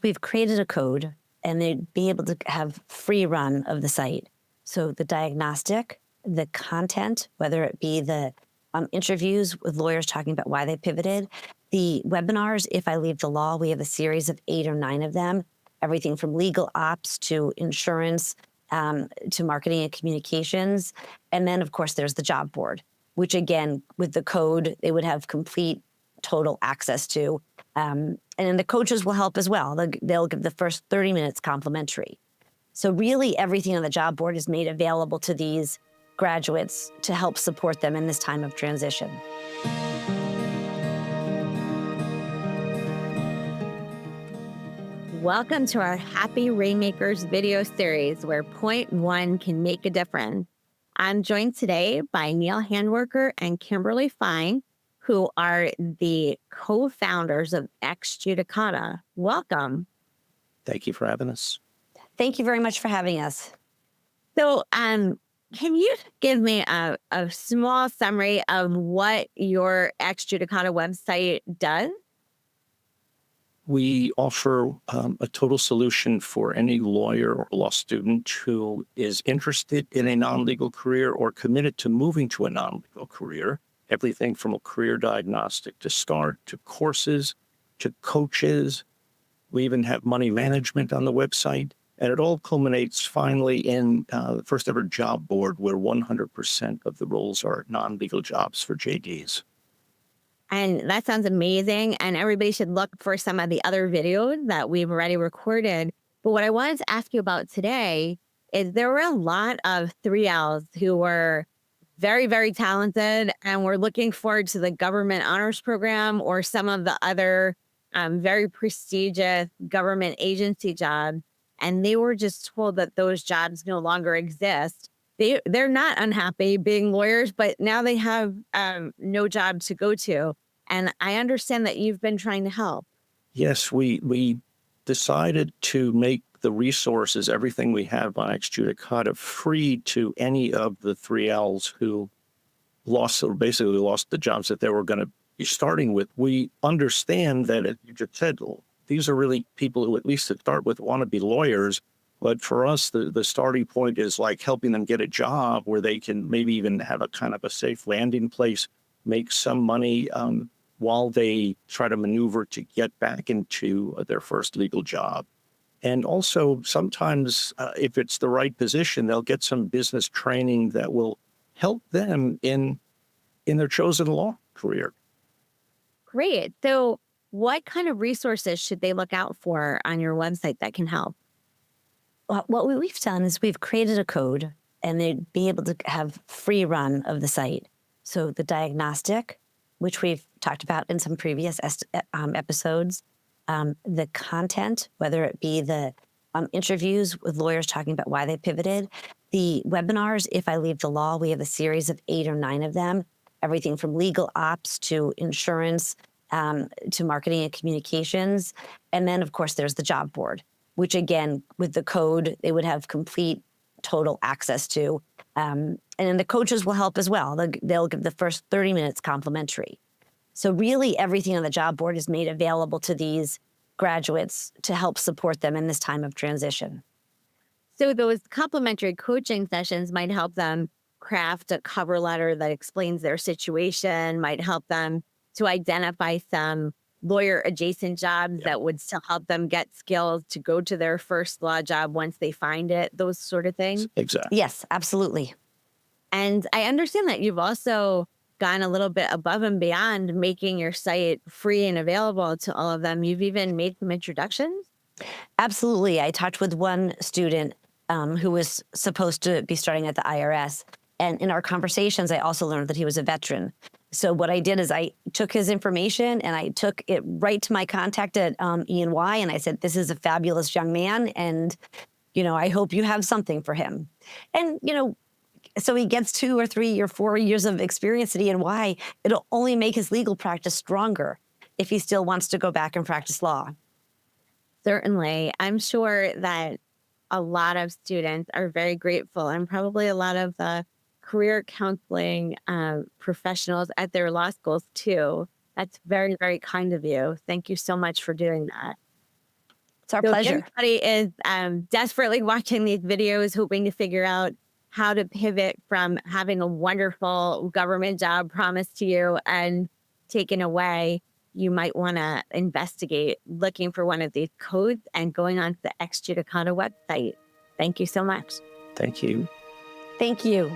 We've created a code and they'd be able to have free run of the site. So the diagnostic, the content, whether it be the interviews with lawyers talking about why they pivoted, the webinars, If I Leave the Law, we have a series of 8 or 9 of them, everything from legal ops to insurance, to marketing and communications. And then, of course, there's the job board, which again, with the code, they would have complete, total access to. And then the coaches will help as well. They'll give the first 30 minutes complimentary. So really everything on the job board is made available to these graduates to help support them in this time of transition. Welcome to our Happy Rainmakers video series where point one can make a difference. I'm joined today by Neil Handwerker and Kimberly Fine, who are the co-founders of Ex Judicata. Welcome. Thank you for having us. Thank you very much for having us. So, can you give me a small summary of what your Ex Judicata website does? We offer a total solution for any lawyer or law student who is interested in a non-legal career or committed to moving to a non-legal career. Everything from a career diagnostic to start, to courses, to coaches. We even have money management on the website. And it all culminates finally in the first ever job board where 100% of the roles are non-legal jobs for JDs. And that sounds amazing. And everybody should look for some of the other videos that we've already recorded. But what I wanted to ask you about today is there were a lot of 3Ls who were very, very talented and were looking forward to the government honors program or some of the other very prestigious government agency jobs. And they were just told that those jobs no longer exist. They're not unhappy being lawyers, but now they have no job to go to. And I understand that you've been trying to help. Yes, we decided to make the resources, everything we have on Ex Judicata, free to any of the 3Ls who basically lost the jobs that they were going to be starting with. We understand that, as you just said, these are really people who, at least to start with, want to be lawyers. But for us, the starting point is like helping them get a job where they can maybe even have a kind of a safe landing place, make some money while they try to maneuver to get back into their first legal job. And also sometimes if it's the right position, they'll get some business training that will help them in their chosen law career. Great. So what kind of resources should they look out for on your website that can help? Well, what we've done is we've created a code and they'd be able to have free run of the site. So the diagnostic, which we've talked about in some previous episodes, the content, whether it be the interviews with lawyers talking about why they pivoted, the webinars, If I Leave the Law, we have a series of 8 or 9 of them, everything from legal ops to insurance, to marketing and communications. And then, of course, there's the job board, which again, with the code, they would have complete, total access to. And then the coaches will help as well. They'll give the first 30 minutes complimentary. So really everything on the job board is made available to these graduates to help support them in this time of transition. So those complimentary coaching sessions might help them craft a cover letter that explains their situation, might help them to identify some lawyer adjacent jobs that would still help them get skills to go to their first law job once they find it, those sort of things. Exactly. Yes, absolutely. And I understand that you've also gone a little bit above and beyond making your site free and available to all of them. You've even made some introductions. Absolutely. I talked with one student who was supposed to be starting at the IRS. And in our conversations, I also learned that he was a veteran. So what I did is I took his information and I took it right to my contact at E&Y, and I said, this is a fabulous young man, and, I hope you have something for him. And, so he gets 2 or 3 or 4 years of experience at E&Y. It'll only make his legal practice stronger if he still wants to go back and practice law. Certainly. I'm sure that a lot of students are very grateful, and probably a lot of the career counseling professionals at their law schools too. That's very, very kind of you. Thank you so much for doing that. It's our So if pleasure. anybody is desperately watching these videos, hoping to figure out how to pivot from having a wonderful government job promised to you and taken away, you might want to investigate looking for one of these codes and going on to the Ex Judicata website. Thank you so much. Thank you. Thank you.